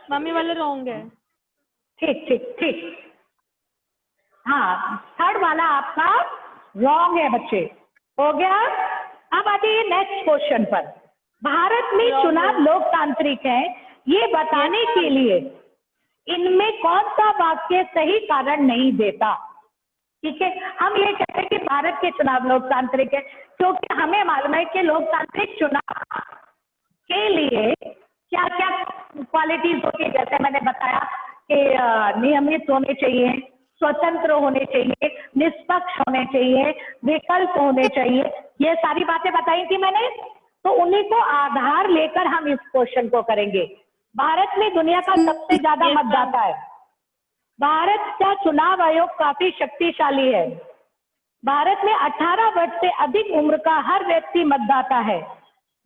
Mummy वाले wrong है। ठीक ठीक ठीक, हाँ थर्ड वाला आपका रॉन्ग है बच्चे, हो गया। अब आइए नेक्स्ट क्वेश्चन पर। भारत में चुनाव लोकतांत्रिक है, ये बताने के लिए इनमें कौन सा वाक्य सही कारण नहीं देता? ठीक है, हम ये कहते हैं कि भारत के चुनाव लोकतांत्रिक है क्योंकि हमें मालूम है कि लोकतांत्रिक चुनाव के लिए क्या क्या क्वालिटीज होती है, जैसे मैंने बताया कि नियमित होने चाहिए, स्वतंत्र होने चाहिए, निष्पक्ष होने चाहिए, विकल्प होने चाहिए, ये सारी बातें बताई थी मैंने। तो उन्हीं को आधार लेकर हम इस क्वेश्चन को करेंगे। भारत में दुनिया का सबसे ज्यादा मतदाता है। भारत का चुनाव आयोग काफी शक्तिशाली है। भारत में 18 वर्ष से अधिक उम्र का हर व्यक्ति मतदाता है।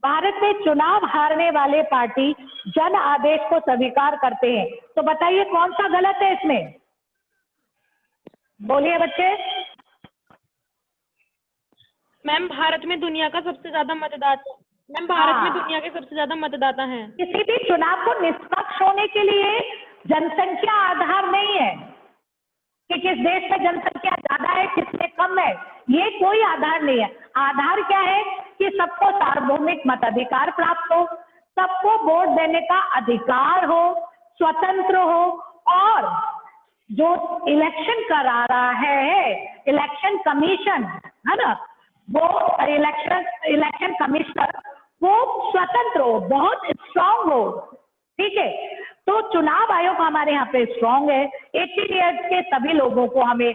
भारत में चुनाव हारने वाले पार्टी जन आदेश को स्वीकार करते हैं। तो बताइए कौन सा गलत है इसमें, बोलिए बच्चे। मैम भारत में दुनिया का सबसे ज्यादा मतदाता, मैम भारत में दुनिया के सबसे ज्यादा मतदाता हैं। किसी भी चुनाव को निष्पक्ष होने के लिए जनसंख्या आधार नहीं है कि किस देश में जनसंख्या ज्यादा है किसमें कम है, ये कोई आधार नहीं है। आधार क्या है कि सबको सार्वभौमिक मताधिकार प्राप्त हो, सबको वोट देने का अधिकार हो, स्वतंत्र हो, और जो इलेक्शन करा रहा है इलेक्शन कमीशन है ना, वो इलेक्शन कमिश्नर वो स्वतंत्र हो, बहुत स्ट्रांग हो। ठीक है, तो चुनाव आयोग हमारे यहाँ पे स्ट्रांग है। 18 ईयर्स के सभी लोगों को हमें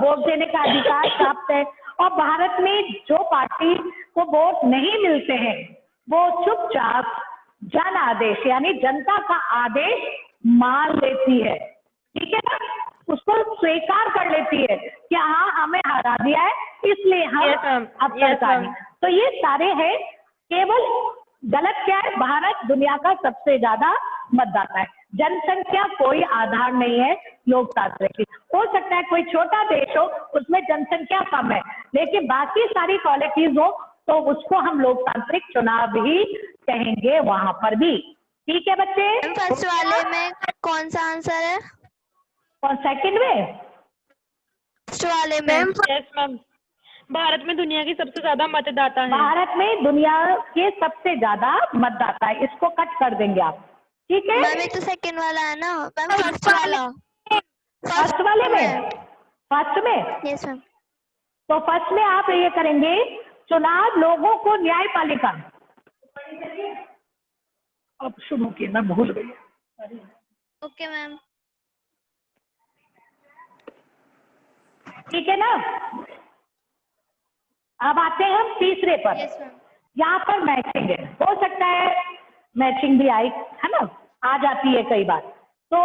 वोट देने का अधिकार प्राप्त है। और भारत में जो पार्टी को वोट नहीं मिलते हैं वो चुपचाप जन आदेश यानी जनता का आदेश मान लेती है। ठीक है ना, उसको स्वीकार कर लेती है कि हाँ हमें हरा दिया है इसलिए हम अब सरकार। तो ये सारे हैं, केवल गलत क्या है, भारत दुनिया का सबसे ज्यादा मतदाता है। जनसंख्या कोई आधार नहीं है लोकतांत्रिक की। हो सकता है कोई छोटा देश हो उसमें जनसंख्या कम है लेकिन बाकी सारी क्वालिटीज हो तो उसको हम लोकतांत्रिक चुनाव ही कहेंगे वहां पर भी। ठीक है बच्चे, फर्स्ट वाले में कौन सा आंसर है? और सेकंड में फर्स्ट वाले में यस मैम, भारत में दुनिया के सबसे ज्यादा मतदाता हैं। भारत में दुनिया के सबसे ज्यादा मतदाता है, इसको कट कर देंगे आप। ठीक है मैम, ये तो सेकंड वाला है ना मैम, फर्स्ट वाला। फर्स्ट वाले में, फर्स्ट में यस मैम। तो फर्स्ट में आप ये करेंगे चुनाव लोगों को न्यायपालिका। अब शुरू किए, मैं भूल गई। Okay ma'am. ठीक है ना, अब आते हैं हम तीसरे पर। Yes ma'am. यहाँ पर मैचिंग है, हो सकता है मैचिंग भी आई है ना, आ जाती है कई बार। तो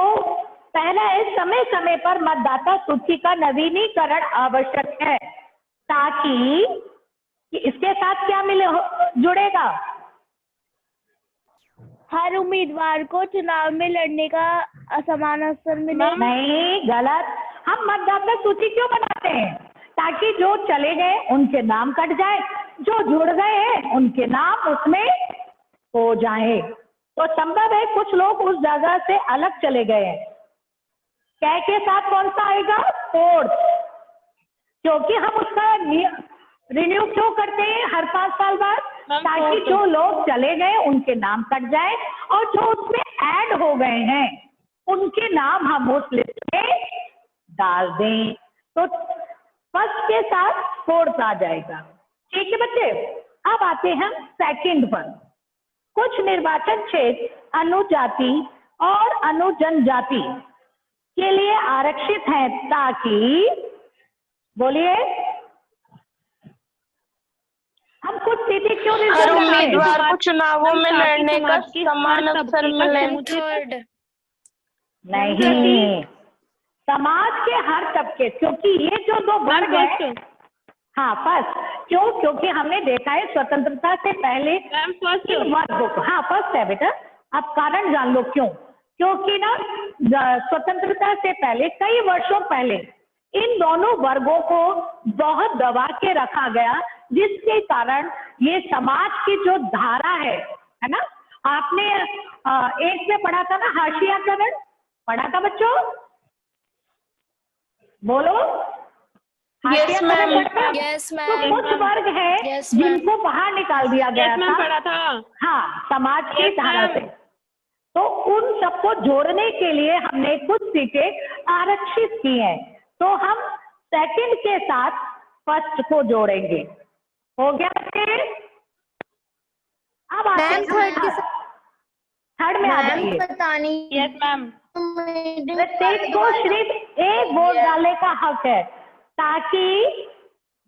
पहला है समय समय पर मतदाता सूची का नवीनीकरण आवश्यक है ताकि इसके साथ क्या जुड़ेगा, हर उम्मीदवार को चुनाव में लड़ने का असमान अवसर मिले। नहीं, गलत। हम मतदाता सूची क्यों बनाते हैं? ताकि जो चले गए उनके नाम कट जाए, जो जुड़ गए हैं उनके नाम उसमें हो जाए। तो संभव है कुछ लोग उस जगह से अलग चले गए हैं, क्या के साथ कौन सा आएगा, फोर्थ, क्योंकि हम उसका रिन्यू क्यों करते हैं हर 5 साल बाद, ताकि जो लोग चले गए उनके नाम कट जाए और जो उसमें ऐड हो गए हैं उनके नाम हम उस लिस्ट में डाल दें। तो फर्स्ट के साथ फोर्थ आ जाएगा। ठीक है बच्चे, अब आते हैं हम सेकंड पर। कुछ निर्वाचन क्षेत्र अनुजाति और अनुजनजाति के लिए आरक्षित हैं ताकि, बोलिए, हम कुछ सीटें क्यों रिजर्व करते हैं? उम्मीदवार को चुनावों में लड़ने का समान अवसर मिले। नहीं, समाज के हर तबके, क्योंकि ये जो दो वर्ग है, हाँ फर्स्ट, क्यों, क्योंकि हमने देखा है स्वतंत्रता से पहले वर्गों को, हाँ फर्स्ट है बेटा, आप कारण जान लो क्यों, क्योंकि ना स्वतंत्रता से पहले कई वर्षों पहले इन दोनों वर्गों को बहुत दबा के रखा गया, जिसके कारण ये समाज की जो धारा है ना, आपने एक में पढ़ा था ना हाशियाकरण, पढ़ा था बच्चों? बोलो। हाशियाकरण पढ़ा था? यस तो मैम। कुछ वर्ग है Yes, ma'am. जिनको बाहर निकाल दिया गया यस मैम था, पढ़ा था। हाँ, समाज की Yes, धारा ma'am. से। तो उन सबको जोड़ने के लिए हमने कुछ सीटें आरक्षित की हैं। तो हम सेकंड के साथ फर्स्ट को जोड़ेंगे। हो गया बच्चे? अब आते हैं थर्ड में आ जाइए। पता नहीं। Yes ma'am. प्रत्येक को सिर्फ एक वोट डालने का हक है, ताकि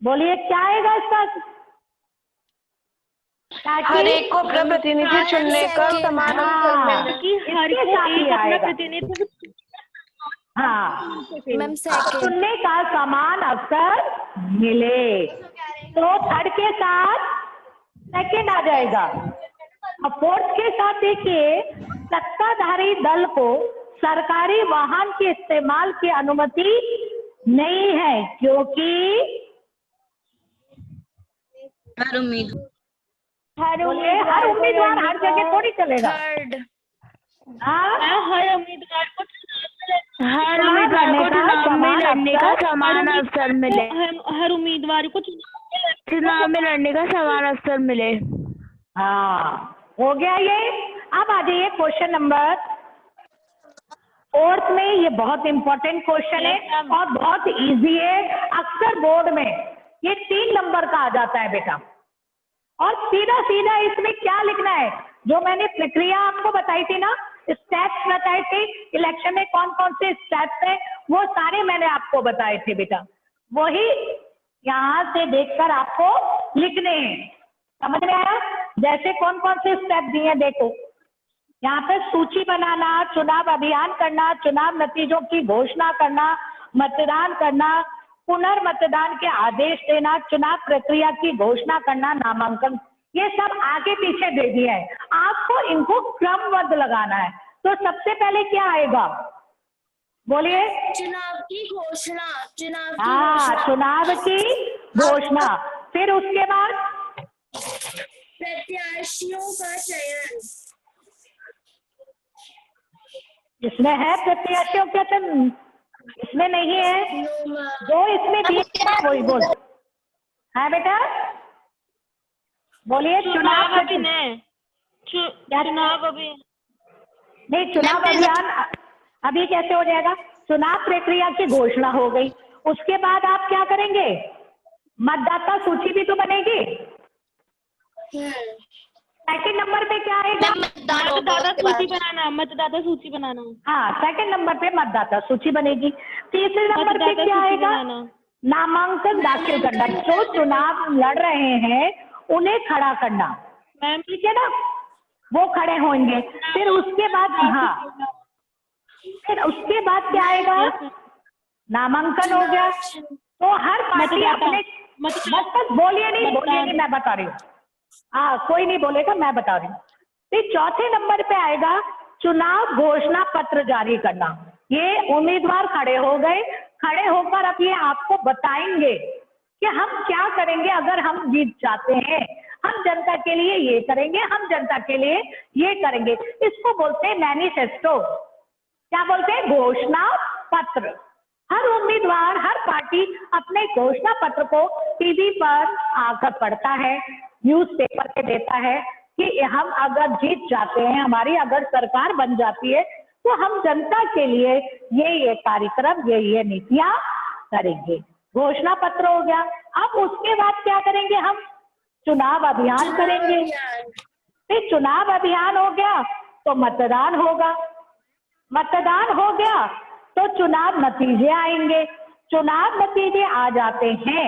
बोलिए क्या आएगा इसका, ताकि हर एक को अपना प्रतिनिधि चुनने का समान अवसर मिले। कि हर इसके को साथ ही एक अपना आएगा। प्रतिनिधित्व हाँ, मैम सेकंड। चुनने का समान अवसर मिले। तो थर्ड के साथ सेकंड आ जाएगा। अब फोर्थ के साथ देखिए, सत्ताधारी दल को सरकारी वाहन के इस्तेमाल की अनुमति नहीं है, क्योंकि हर बोलिए हर उम्मीदवार हर जगह थोड़ी चलेगा। थर्ड। हाँ, हर उम्मीदवार को हर उम्मीदवार को चुनाव में लड़ने का समान अवसर मिले। हर उम्मीदवार को चुनाव में लड़ने का समान अवसर मिले। हाँ, हो गया ये। अब आ जाइए क्वेश्चन नंबर 4 में। ये बहुत इंपॉर्टेंट क्वेश्चन है और बहुत इजी है। अक्सर बोर्ड में ये 3 नंबर का आ जाता है बेटा। और सीधा सीधा इसमें क्या लिखना है, जो मैंने प्रक्रिया आपको बताई थी ना, स्टेप्स बताए थे, इलेक्शन में कौन कौन से स्टेप्स हैं, वो सारे मैंने आपको बताए थे बेटा। वही यहाँ से देखकर आपको लिखने हैं। समझ में आया? जैसे कौन कौन से स्टेप दिए हैं देखो। यहाँ पे सूची बनाना, चुनाव अभियान करना, चुनाव नतीजों की घोषणा करना, मतदान करना, पुनर्मतदान के आदेश देना, चुनाव प्रक्रिया की घोषणा करना, नामांकन, ये सब आगे पीछे दे दिए हैं। आपको इनको क्रमबद्ध लगाना है। तो सबसे पहले क्या आएगा, बोलिए? चुनाव की घोषणा। हाँ, चुनाव की घोषणा। फिर उसके बाद प्रत्याशियों का चयन। इसमें है प्रत्याशियों का चयन? इसमें नहीं है। जो इसमें दिए वही बोल है बेटा। बोलिए चुनाव अभियान। चुनाव अभियान नहीं, चुनाव अभियान अभी कैसे हो जाएगा? चुनाव प्रक्रिया की घोषणा हो गई, उसके बाद आप क्या करेंगे? मतदाता सूची भी तो बनेगी। सेकंड नंबर पे क्या आएगा? मतदाता सूची बनाना। मतदाता सूची बनाना। हाँ, सेकंड नंबर पे मतदाता सूची बनेगी। तीसरे नंबर पे क्या आएगा? नामांकन दाखिल करना। जो चुनाव लड़ रहे हैं उन्हें खड़ा करना, मैम ठीक है ना? वो खड़े होंगे। फिर उसके बाद, हाँ, फिर उसके बाद क्या आएगा? नामांकन हो गया। तो हर पार्टी अपने बस बोलिए नहीं, मैं बता रही हूँ। हाँ, कोई नहीं बोलेगा, मैं बता रही हूँ। फिर चौथे नंबर पे आएगा चुनाव घोषणा पत्र जारी करना। ये उम्मीदवार खड़े हो गए, खड़े होकर अब ये आपको बताएंगे कि हम क्या करेंगे अगर हम जीत जाते हैं। हम जनता के लिए ये करेंगे, हम जनता के लिए ये करेंगे। इसको बोलते हैं मैनिफेस्टो। क्या बोलते हैं? घोषणा पत्र। हर उम्मीदवार, हर पार्टी अपने घोषणा पत्र को टीवी पर आकर पढ़ता है, न्यूज़पेपर पे देता है कि हम अगर जीत जाते हैं, हमारी अगर सरकार बन जाती है, तो हम जनता के लिए ये कार्यक्रम, ये नीतियां करेंगे। घोषणा पत्र हो गया। अब उसके बाद क्या करेंगे? हम चुनाव अभियान करेंगे। फिर चुनाव अभियान हो गया तो मतदान होगा। मतदान हो गया तो चुनाव नतीजे आएंगे। चुनाव नतीजे आ जाते हैं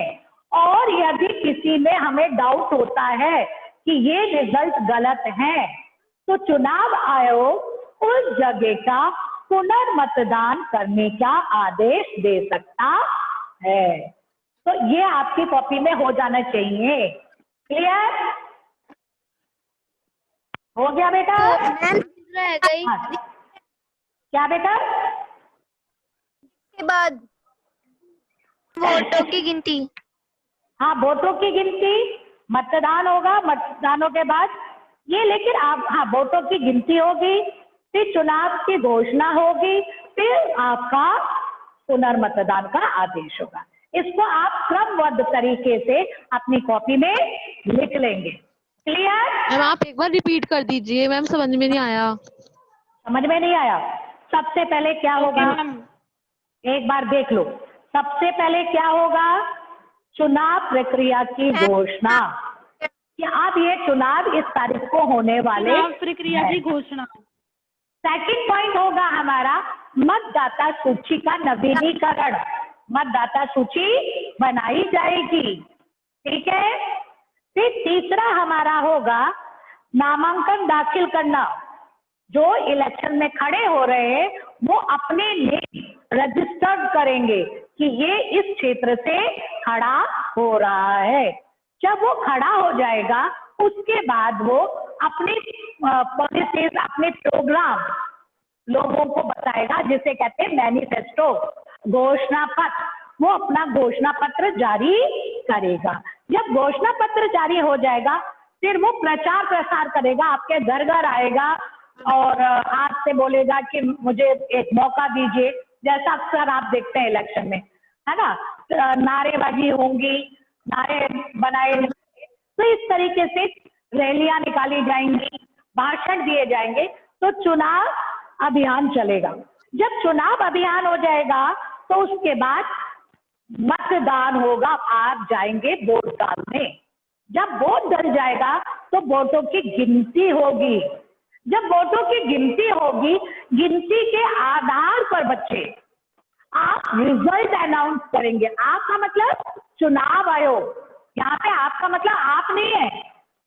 और यदि किसी में हमें डाउट होता है कि ये रिजल्ट गलत है, तो चुनाव आयोग उस जगह का पुनर्मतदान करने का आदेश दे सकता है। तो ये आपकी कॉपी में हो जाना चाहिए। क्लियर? हो गया बेटा? रह गई क्या बेटा? के बाद वोटों की गिनती। हाँ, वोटों की गिनती। मतदान होगा, मतदानों के बाद ये लेकिन आप, हाँ, वोटों की गिनती होगी, फिर चुनाव की घोषणा होगी, फिर आपका पुनर्मतदान का आदेश होगा। इसको आप क्रमबद्ध तरीके से अपनी कॉपी में लिख लेंगे। क्लियर? मैम आप एक बार रिपीट कर दीजिए, मैम समझ में नहीं आया। समझ में नहीं आया? सबसे पहले क्या होगा, मैम एक बार देख लो। सबसे पहले क्या होगा, चुनाव प्रक्रिया की घोषणा कि अब ये चुनाव इस तारीख को होने वाले चुनाव प्रक्रिया की घोषणा। सेकंड पॉइंट होगा हमारा मतदाता सूची का नवीनीकरण। मतदाता सूची बनाई जाएगी, ठीक है। फिर तीसरा हमारा होगा नामांकन दाखिल करना। जो इलेक्शन में खड़े हो रहे हैं वो अपने नेम रजिस्टर्ड करेंगे कि ये इस क्षेत्र से खड़ा हो रहा है। जब वो खड़ा हो जाएगा उसके बाद वो अपने पॉलिसीज, अपने प्रोग्राम लोगों को बताएगा, जिसे कहते हैं मैनिफेस्टो, घोषणा पत्र। वो अपना घोषणा पत्र जारी करेगा। जब घोषणा पत्र जारी हो जाएगा फिर वो प्रचार प्रसार करेगा, आपके घर घर आएगा और आपसे बोलेगा कि मुझे एक मौका दीजिए, जैसा अक्सर आप देखते हैं इलेक्शन में, है ना। नारेबाजी होंगी, नारे बनाए, तो इस तरीके से रैलियां निकाली जाएंगी, भाषण दिए जाएंगे, तो चुनाव अभियान चलेगा। जब चुनाव अभियान हो जाएगा तो उसके बाद मतदान होगा। आप जाएंगे वोट डालने। जब वोट डल जाएगा तो वोटों की गिनती होगी। जब वोटों की गिनती होगी, गिनती के आधार पर बच्चे आप रिजल्ट अनाउंस करेंगे। आपका मतलब चुनाव आयोग, यहाँ पे आपका मतलब आप नहीं है,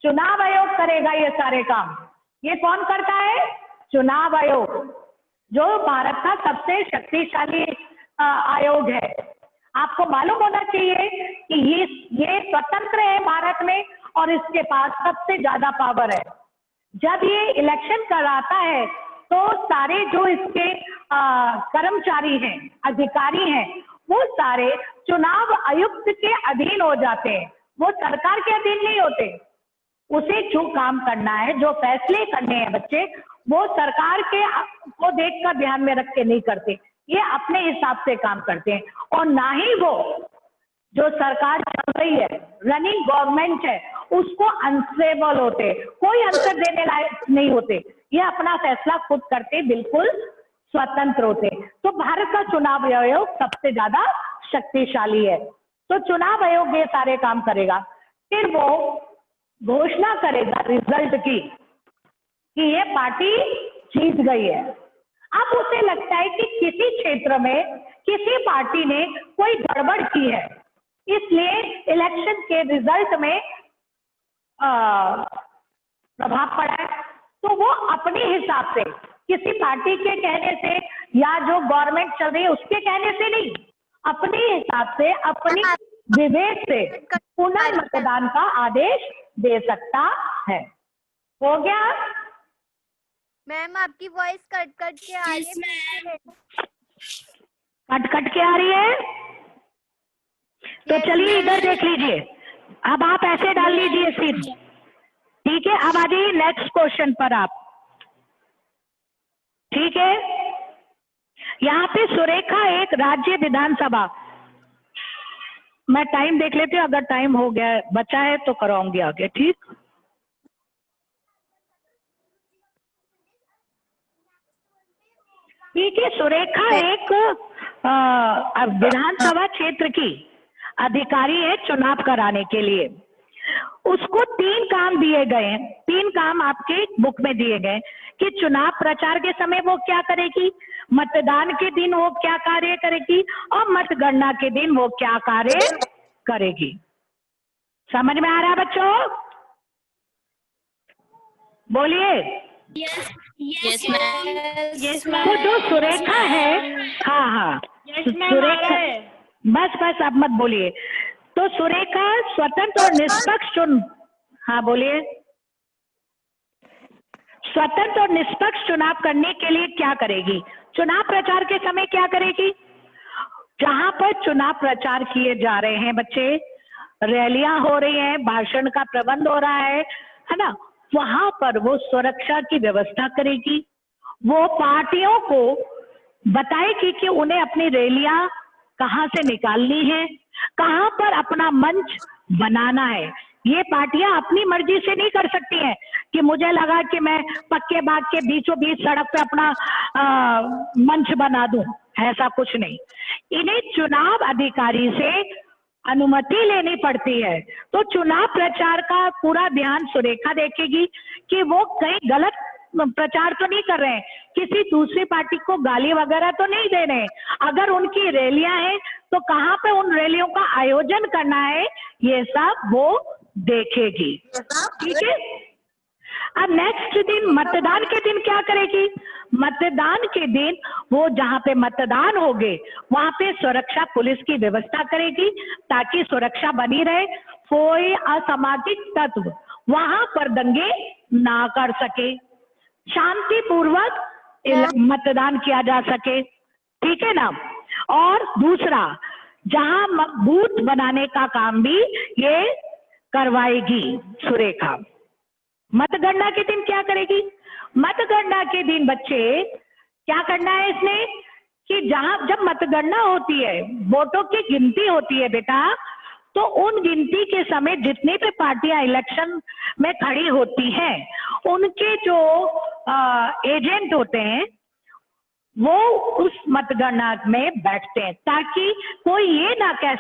चुनाव आयोग करेगा ये सारे काम। ये कौन करता है? चुनाव आयोग, जो भारत का सबसे शक्तिशाली आयोग है। आपको मालूम होना चाहिए कि ये स्वतंत्र है भारत में और इसके पास सबसे ज्यादा पावर है। जब ये इलेक्शन कराता है तो सारे जो इसके कर्मचारी हैं, अधिकारी हैं, वो सारे चुनाव आयुक्त के अधीन हो जाते हैं। वो सरकार के अधीन नहीं होते। उसे जो काम करना है, जो फैसले करने हैं बच्चे, वो सरकार के को देखकर ध्यान में रख के नहीं करते। ये अपने हिसाब से काम करते हैं। और ना ही वो जो सरकार चल रही है, रनिंग गवर्नमेंट है, उसको अनस्टेबल होते, कोई आंसर देने लायक नहीं होते। ये अपना फैसला खुद करते, बिल्कुल स्वतंत्र होते। तो भारत का चुनाव आयोग सबसे ज्यादा शक्तिशाली है। तो चुनाव आयोग ये सारे काम करेगा। फिर वो घोषणा करेगा रिजल्ट की कि ये पार्टी जीत गई है। अब उसे लगता है कि किसी क्षेत्र में किसी पार्टी ने कोई गड़बड़ की है, इसलिए इलेक्शन के रिजल्ट में प्रभाव पड़ा है। तो वो अपने हिसाब से, किसी पार्टी के कहने से या जो गवर्नमेंट चल रही है उसके कहने से नहीं, अपने हिसाब से, अपनी विवेक से पुनर्मतदान का आदेश दे सकता है। हो गया? मैम आपकी वॉइस कट कट के आ रही है। कट कट के आ रही है? तो चलिए इधर देख लीजिए। अब आप ऐसे डाल लीजिए सीट, ठीक है। अब आ जाइए नेक्स्ट क्वेश्चन पर आप, ठीक है। यहाँ पे सुरेखा एक राज्य विधानसभा, मैं टाइम देख लेती हूँ, अगर टाइम हो गया बचा है तो कराऊंगी आगे, ठीक। ठीक है, सुरेखा एक विधानसभा क्षेत्र की अधिकारी है चुनाव कराने के लिए। उसको 3 काम दिए गए हैं, 3 काम आपके बुक में दिए गए कि चुनाव प्रचार के समय वो क्या करेगी, मतदान के दिन वो क्या कार्य करेगी और मतगणना के दिन वो क्या कार्य करेगी। समझ में आ रहा है बच्चों? बोलिए। Yes ma'am. तो जो सुरेखा है, हाँ सुरेखा, बस अब मत बोलिए। तो सुरेखा स्वतंत्र और निष्पक्ष हाँ बोलिए। स्वतंत्र और निष्पक्ष चुनाव करने के लिए क्या करेगी? चुनाव प्रचार के समय क्या करेगी? जहां पर चुनाव प्रचार किए जा रहे हैं बच्चे, रैलियां हो रही हैं, भाषण का प्रबंध हो रहा है ना, वहां पर वो सुरक्षा की व्यवस्था करेगी। वो पार्टियों को बताएगी कि उन्हें अपनी रैलियां कहां से निकालनी है, कहां पर अपना मंच बनाना है। ये पार्टियां अपनी मर्जी से नहीं कर सकती हैं कि मुझे लगा कि मैं पक्के बाग के बीचों बीच सड़क पे अपना मंच बना दूं, ऐसा कुछ नहीं। इन्हें चुनाव अधिकारी से अनुमति लेनी पड़ती है। तो चुनाव प्रचार का पूरा ध्यान सुरेखा देखेगी कि वो कहीं गलत प्रचार तो नहीं कर रहे हैं, किसी दूसरी पार्टी को गाली वगैरह तो नहीं दे रहे। अगर उनकी रैलियां हैं तो कहाँ पे उन रैलियों का आयोजन करना है, ये सब वो देखेगी। ठीक है। अब नेक्स्ट दिन मतदान के दिन क्या करेगी? मतदान के दिन वो जहां पे मतदान होगे वहां पे सुरक्षा पुलिस की व्यवस्था करेगी ताकि सुरक्षा बनी रहे, कोई असामाजिक तत्व वहां पर दंगे ना कर सके, शांतिपूर्वक मतदान किया जा सके। ठीक है ना। और दूसरा, जहां बूथ बनाने का काम भी ये करवाएगी सुरेखा। मतगणना के दिन क्या करेगी? मतगणना के दिन बच्चे क्या करना है इसने कि जब मतगणना होती है, वोटों की गिनती होती है बेटा, तो उन गिनती के समय जितनी भी पार्टियां इलेक्शन में खड़ी होती हैं, उनके जो एजेंट होते हैं वो उस मतगणना में बैठते हैं ताकि कोई ये ना कह